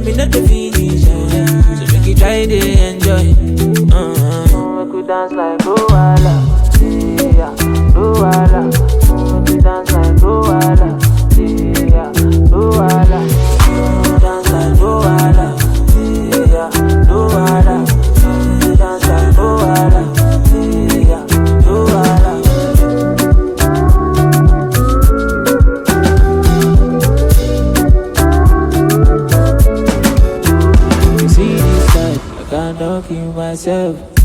me not the finish. So make you try to enjoy. Make we dance like Luala, yeah, Luala. Make we dance like Luala, yeah, Luala. Dance like Luala, yeah, Luala. Dance like Luala, yeah, Luala. You see this side, I can't kill myself.